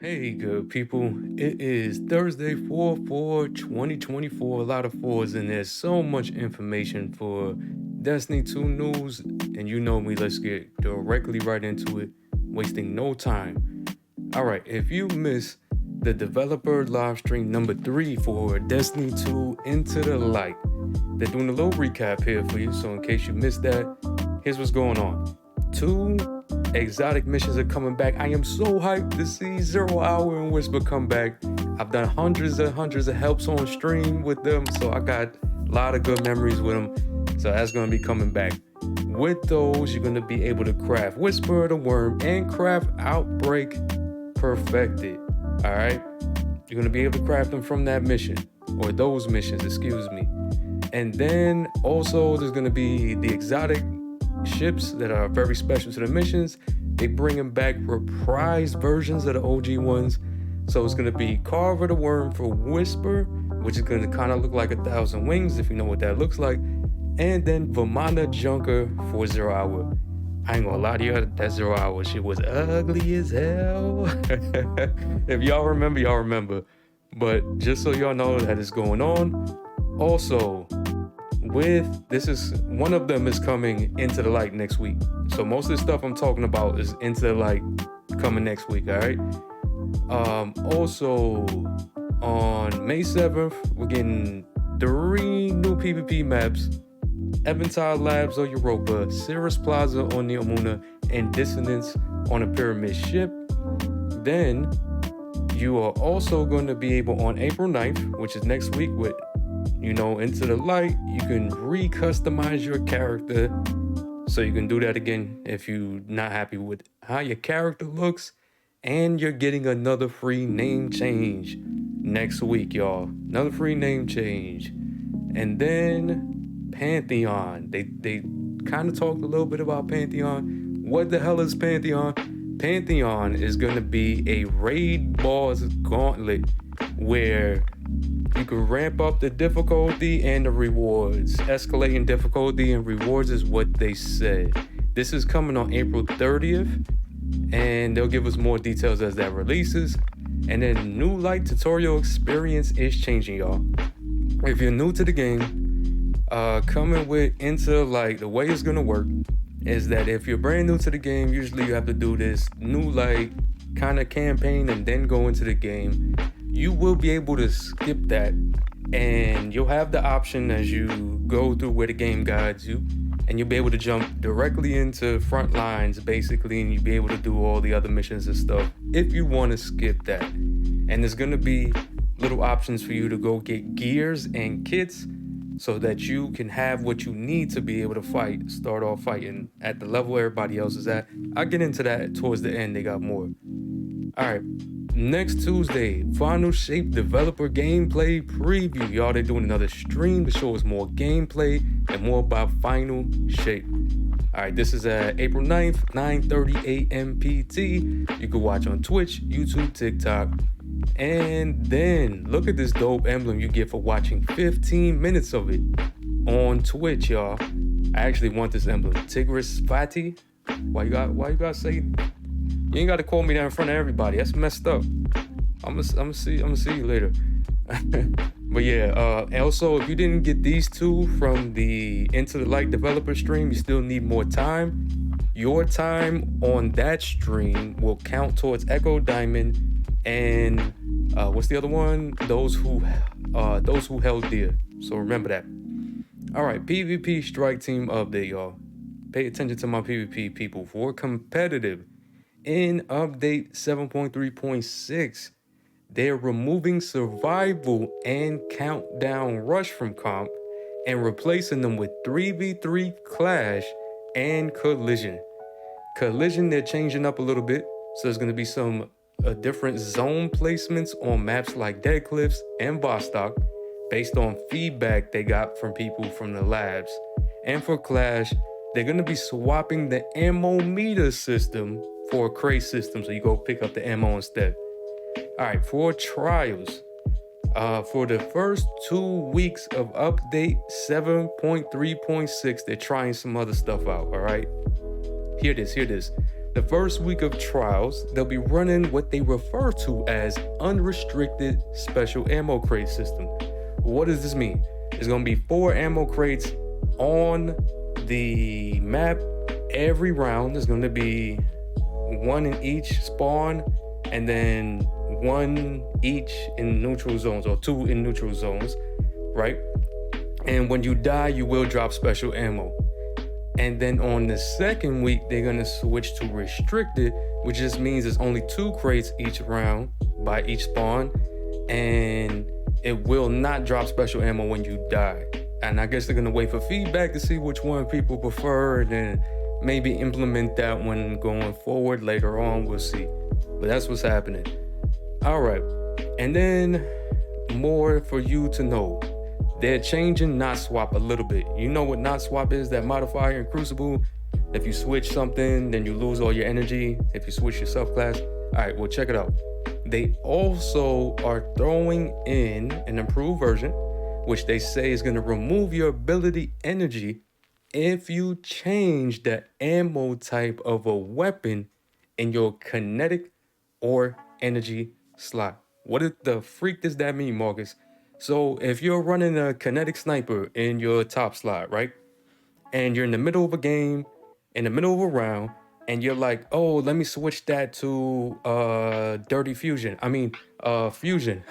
Hey, good people. It is Thursday, 4/4/2024. A lot of fours, and there's so much information for Destiny 2 news. And you know me, let's get directly right into it, wasting no time. All right, if you missed the developer live stream number 3 for Destiny 2 Into the Light, they're doing a little recap here for you. So, in case you missed that, here's what's going on. 2 exotic missions are coming back. I am so hyped to see 0 Hour and Whisper come back. I've done hundreds of helps on stream with them, so I got a lot of good memories with them. So that's going to be coming back. With those, you're going to be able to craft Whisper of the Worm and craft Outbreak Perfected. All right? You're going to be able to craft them from that mission, or those missions, excuse me. And then also there's going to be the exotic ships that are very special to the missions. They bringing back reprised versions of the OG ones. So it's going to be Carver the Worm for Whisper, which is going to kind of look like 1,000 Wings, if you know what that looks like. And then Vamana Junker for 0 Hour. I ain't gonna lie to you, that 0 Hour shit was ugly as hell. If y'all remember, y'all remember. But just so y'all know that it's going on. Also, this is one of them is coming Into the Light next week. So most of the stuff I'm talking about is Into the Light coming next week, all right? Also, on May 7th, we're getting 3 new PvP maps: Eventide Labs on Europa, Cirrus Plaza on the Amuna, and Dissonance on a Pyramid ship. Then you are also going to be able on April 9th, which is next week, with Into the Light, you can re-customize your character. So you can do that again if you're not happy with how your character looks. And you're getting another free name change next week, y'all. Another free name change. And then Pantheon. They kind of talked a little bit about Pantheon. What the hell is Pantheon? Pantheon is going to be a raid boss gauntlet where you can ramp up the difficulty and the rewards. Escalating difficulty and rewards is what they said. This is coming on April 30th, and they'll give us more details as that releases. And then new light tutorial experience is changing, y'all. If you're new to the game, coming with Into the Light, the way it's gonna work is that if you're brand new to the game, usually you have to do this new light kind of campaign and then go into the game. You will be able to skip that, and you'll have the option as you go through where the game guides you, and you'll be able to jump directly into front lines basically, and you'll be able to do all the other missions and stuff if you want to skip that. And there's going to be little options for you to go get gears and kits so that you can have what you need to be able to start off fighting at the level everybody else is at. I'll get into that towards the end. They got more. All right. Next Tuesday, Final Shape developer gameplay preview. Y'all, they're doing another stream to show us more gameplay and more about Final Shape. All right, this is at April 9th, 9:30 a.m. PT. You can watch on Twitch, YouTube, TikTok. And then look at this dope emblem you get for watching 15 minutes of it on Twitch, y'all. I actually want this emblem. Tigris Fati. Why you gotta say? You ain't got to call me that in front of everybody. That's messed up. I'm gonna see you later. But yeah, also, if you didn't get these 2 from the Into the Light developer stream, you still need more time. Your time on that stream will count towards Echo Diamond and what's the other one? Those who held dear. So remember that. All right, PvP strike team update, y'all. Pay attention to my PvP people. For competitive, in update 7.3.6, they're removing survival and countdown rush from comp and replacing them with 3v3 clash and collision. Collision, they're changing up a little bit. So there's going to be some different zone placements on maps like Dead Cliffs and Vostok based on feedback they got from people from the labs. And for clash, they're going to be swapping the ammo meter system for a crate system, so you go pick up the ammo instead. All right, for trials, for the first 2 weeks of update 7.3.6, they're trying some other stuff out, all right? Hear this. The first week of trials, they'll be running what they refer to as unrestricted special ammo crate system. What does this mean? It's going to be 4 ammo crates on the map every round. There's going to be 1 in each spawn, and then 1 each in neutral zones, or 2 in neutral zones, right? And when you die, you will drop special ammo. And then on the second week, they're going to switch to restricted, which just means there's only 2 crates each round by each spawn, and it will not drop special ammo when you die. And I guess they're going to wait for feedback to see which one people prefer, and then maybe implement that one going forward later on. We'll see. But that's what's happening. All right. And then more for you to know. They're changing not swap a little bit. You know what not swap is? That modifier in Crucible. If you switch something, then you lose all your energy. If you switch your subclass. All right, well, check it out. They also are throwing in an improved version, which they say is going to remove your ability energy if you change the ammo type of a weapon in your kinetic or energy slot. What the freak does that mean, Marcus? So if you're running a kinetic sniper in your top slot, right? And you're in the middle of a game, in the middle of a round, and you're like, oh, let me switch that to dirty fusion. Fusion,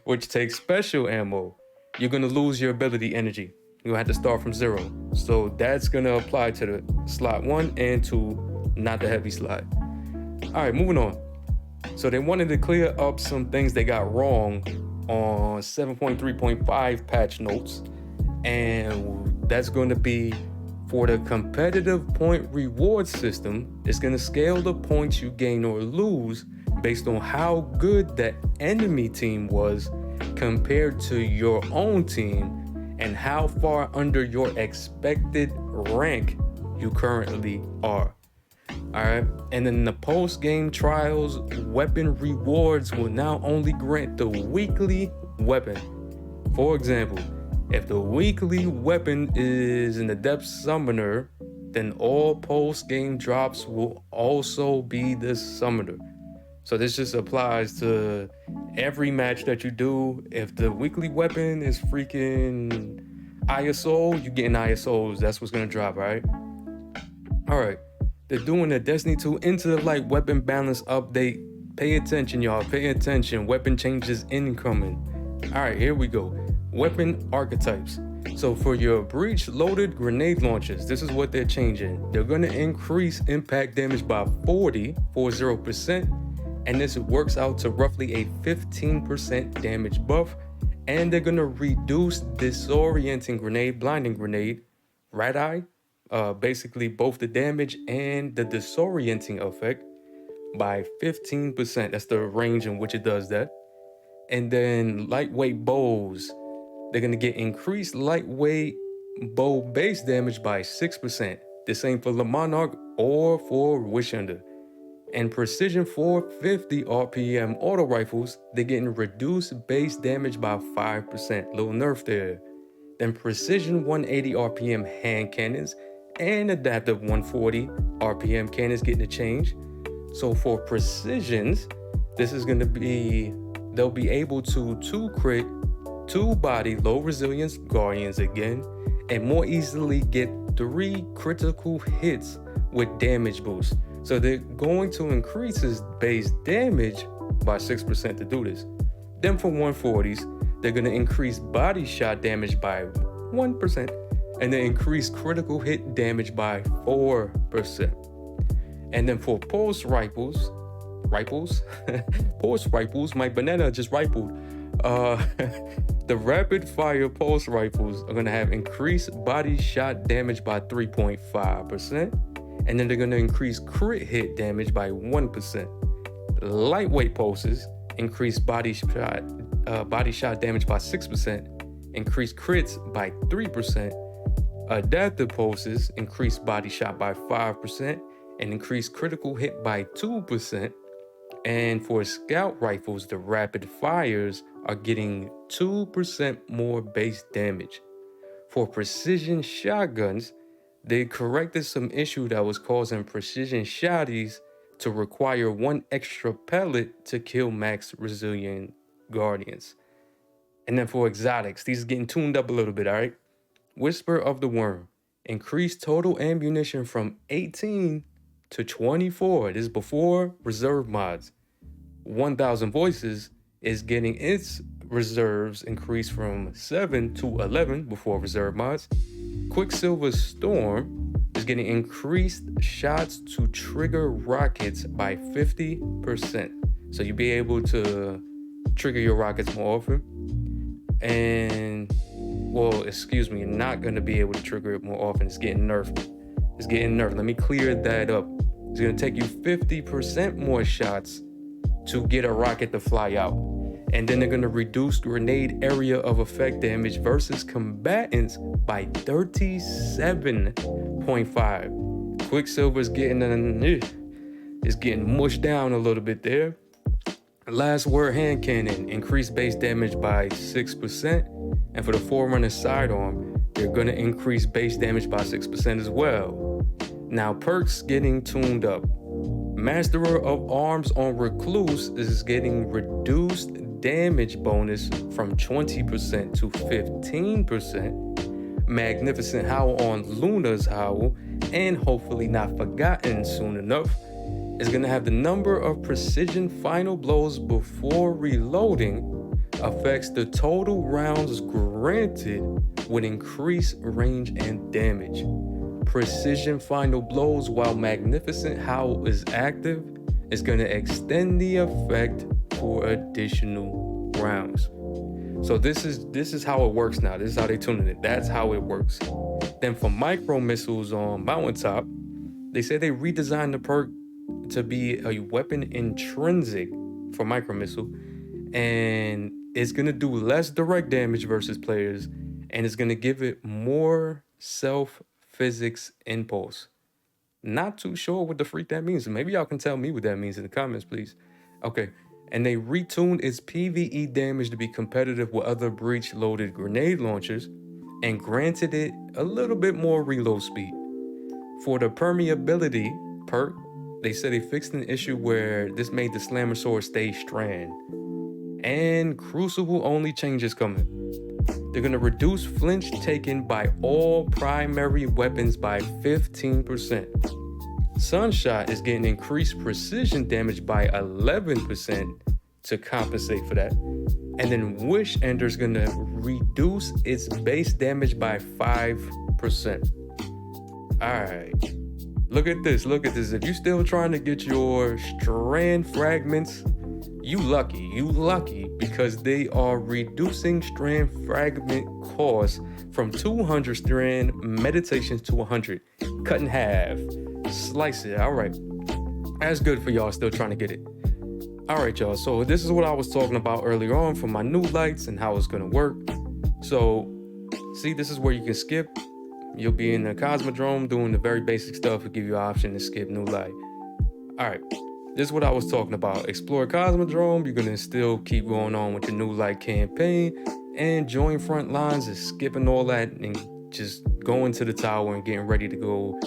which takes special ammo. You're gonna lose your ability energy. You'll have to start from 0. So that's gonna apply to the slot 1 and 2, not the heavy slot. All right, moving on. So they wanted to clear up some things they got wrong on 7.3.5 patch notes, and that's going to be for the competitive point reward system. It's going to scale the points you gain or lose based on how good the enemy team was compared to your own team and how far under your expected rank you currently are. All right, and then the post-game trials weapon rewards will now only grant the weekly weapon. For example, if the weekly weapon is an adept summoner, then all post-game drops will also be the summoner. So this just applies to every match that you do. If the weekly weapon is freaking ISO, you getting ISOs. That's what's gonna drop, right? All right. They're doing a Destiny 2 Into the Light weapon balance update. Pay attention, y'all. Pay attention. Weapon changes incoming. All right, here we go. Weapon archetypes. So for your breach loaded grenade launchers, this is what they're changing. They're going to increase impact damage by 40%, and this works out to roughly a 15% damage buff. And they're going to reduce disorienting grenade, blinding grenade, red eye, basically both the damage and the disorienting effect by 15%. That's the range in which it does that. And then lightweight bows, they're going to get increased lightweight bow base damage by 6%. The same for the Monarch or for Wishender. And precision 450 RPM auto rifles, they're getting reduced base damage by 5%. Little nerf there. Then precision 180 RPM hand cannons and adaptive 140 RPM cannons getting a change. So for precisions, this is going to be, they'll be able to 2 crit, 2 body low resilience guardians again, and more easily get 3 critical hits with damage boost. So they're going to increase his base damage by 6% to do this. Then for 140s, they're going to increase body shot damage by 1%, and then increase critical hit damage by 4%. And then for pulse rifles, my banana just rifled. The rapid fire pulse rifles are going to have increased body shot damage by 3.5%, and then they're going to increase crit hit damage by 1%. Lightweight pulses increase body shot damage by 6%, increase crits by 3%. Adaptive pulses increase body shot by 5% and increase critical hit by 2%. And for scout rifles, the rapid fires are getting 2% more base damage. For precision shotguns, They corrected some issue that was causing precision shotties to require 1 extra pellet to kill max resilient guardians. And then for exotics, these are getting tuned up a little bit, all right? Whisper of the Worm. Increased total ammunition from 18 to 24. This is before reserve mods. 1,000 Voices is getting its reserves increased from 7 to 11 before reserve mods. Quicksilver Storm is getting increased shots to trigger rockets by 50%. So you'll be able to trigger your rockets more often. And, well, excuse me, you're not going to be able to trigger it more often. It's getting nerfed. It's getting nerfed. Let me clear that up. It's going to take you 50% more shots to get a rocket to fly out. And then they're going to reduce grenade area of effect damage versus combatants by 37.5. Quicksilver's getting mushed down a little bit there. Last Word hand cannon, increased base damage by 6%. And for the Forerunner sidearm, they're going to increase base damage by 6% as well. Now, perks getting tuned up. Masterer of Arms on Recluse is getting reduced damage bonus from 20% to 15%. Magnificent Howl on Luna's Howl, and hopefully not forgotten soon enough, is going to have the number of precision final blows before reloading affects the total rounds granted with increased range and damage. Precision final blows while Magnificent Howl is active is going to extend the effect for additional rounds. So this is how it works now. This is how they tuning it. That's how it works. Then for micro missiles on Mountaintop, they say they redesigned the perk to be a weapon intrinsic for micro missile, and it's gonna do less direct damage versus players, and it's gonna give it more self physics impulse. Not too sure what the freak that means. Maybe y'all can tell me what that means in the comments, please. Okay, and they retuned its PvE damage to be competitive with other breach loaded grenade launchers and granted it a little bit more reload speed. For the permeability perk, they said they fixed an issue where this made the Slammer Sword stay strand. And Crucible only changes coming. They're gonna reduce flinch taken by all primary weapons by 15%. Sunshot is getting increased precision damage by 11% to compensate for that. And then Wish Ender's gonna reduce its base damage by 5%. Alright. Look at this. If you're still trying to get your strand fragments, you lucky because they are reducing strand fragment cost from 200 strand meditations to 100. Cut in half. Slice it. All right. That's good for y'all still trying to get it. All right, y'all. So this is what I was talking about earlier on for my new lights and how it's going to work. So, see, this is where you can skip. You'll be in the Cosmodrome doing the very basic stuff. It'll give you an option to skip new light. All right, this is what I was talking about. Explore Cosmodrome. You're gonna still keep going on with the new light campaign, and join front lines is skipping all that and just going to the tower and getting ready to go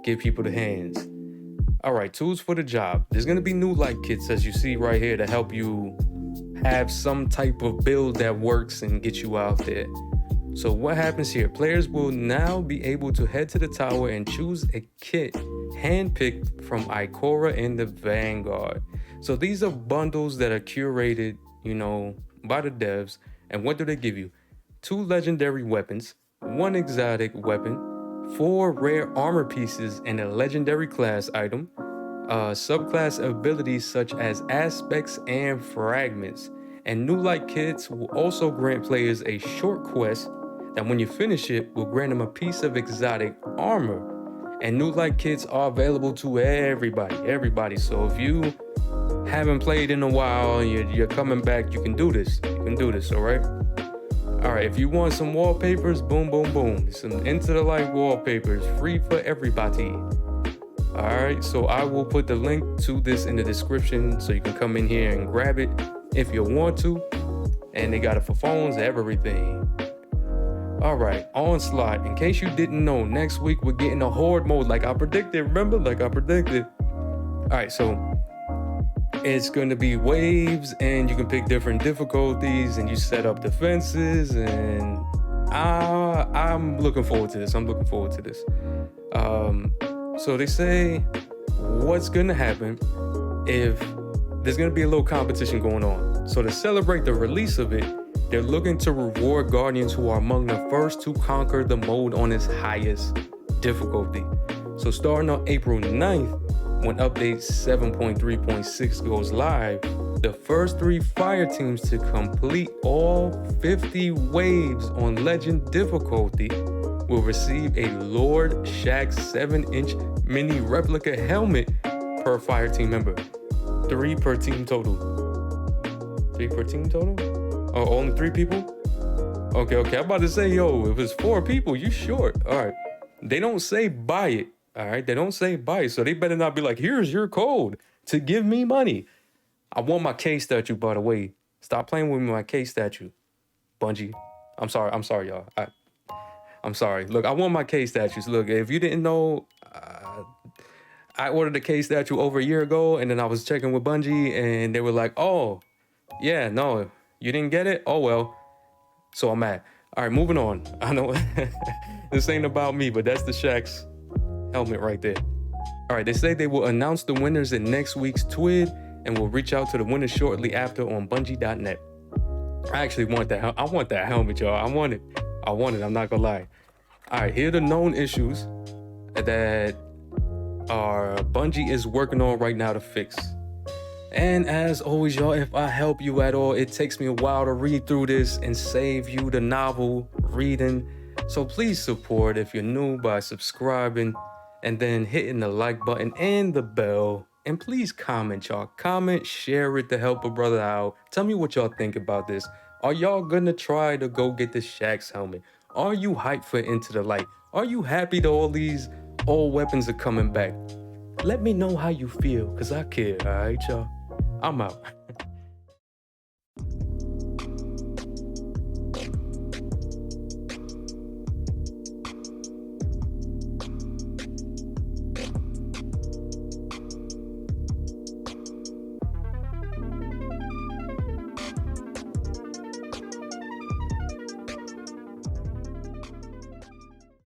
give people the hands. All right, tools for the job. There's gonna be new light kits, as you see right here, to help you have some type of build that works and get you out there. So what happens here? Players will now be able to head to the tower and choose a kit handpicked from Ikora and the Vanguard. So these are bundles that are curated, by the devs. And what do they give you? 2 legendary weapons, 1 exotic weapon, 4 rare armor pieces, and a legendary class item, subclass abilities such as aspects and fragments. And new light kits will also grant players a short quest that when you finish it will grant them a piece of exotic armor. And new light kits are available to everybody. So if you haven't played in a while and you're coming back, you can do this. All right? All right, if you want some wallpapers, boom. Some Into the Light wallpapers, free for everybody. All right, so I will put the link to this in the description so you can come in here and grab it if you want to. And they got it for phones, everything. All right, Onslaught. In case you didn't know, next week we're getting a horde mode like I predicted. Remember? Like I predicted. All right, so it's going to be waves, and you can pick different difficulties, and you set up defenses, and I'm looking forward to this. So they say what's going to happen if there's going to be a little competition going on. So to celebrate the release of it, they're looking to reward Guardians who are among the first to conquer the mode on its highest difficulty. So starting on April 9th, when update 7.3.6 goes live, the first 3 fire teams to complete all 50 waves on Legend difficulty will receive a Lord Shaxx 7-inch mini replica helmet per fire team member. 3 per team total. 3 per team total? Oh, only 3 people? Okay. I'm about to say, yo, if it's 4 people, you short. All right. They don't say buy it. All right. They don't say buy it. So they better not be like, here's your code to give me money. I want my K statue, by the way. Stop playing with me, my K statue. Bungie. I'm sorry, y'all. I'm sorry. Look, I want my K statues. Look, if you didn't know, I ordered a K statue over a year ago, and then I was checking with Bungie, and they were like, oh, yeah, no, you didn't get it? Oh, well. So I'm mad. All right, moving on. I know this ain't about me, but that's the Shaxx helmet right there. All right, they say they will announce the winners in next week's TWAB and will reach out to the winners shortly after on Bungie.net. I actually want that. I want that helmet, y'all. I want it. I'm not gonna lie. All right, here are the known issues that Bungie is working on right now to fix. And as always, y'all, if I help you at all, it takes me a while to read through this and save you the novel reading. So please support if you're new by subscribing and then hitting the like button and the bell. And please comment, y'all. Comment, share it to help a brother out. Tell me what y'all think about this. Are y'all gonna try to go get the Shaxx helmet? Are you hyped for Into the Light? Are you happy that all these old weapons are coming back? Let me know how you feel, because I care, all right, y'all? I'm out.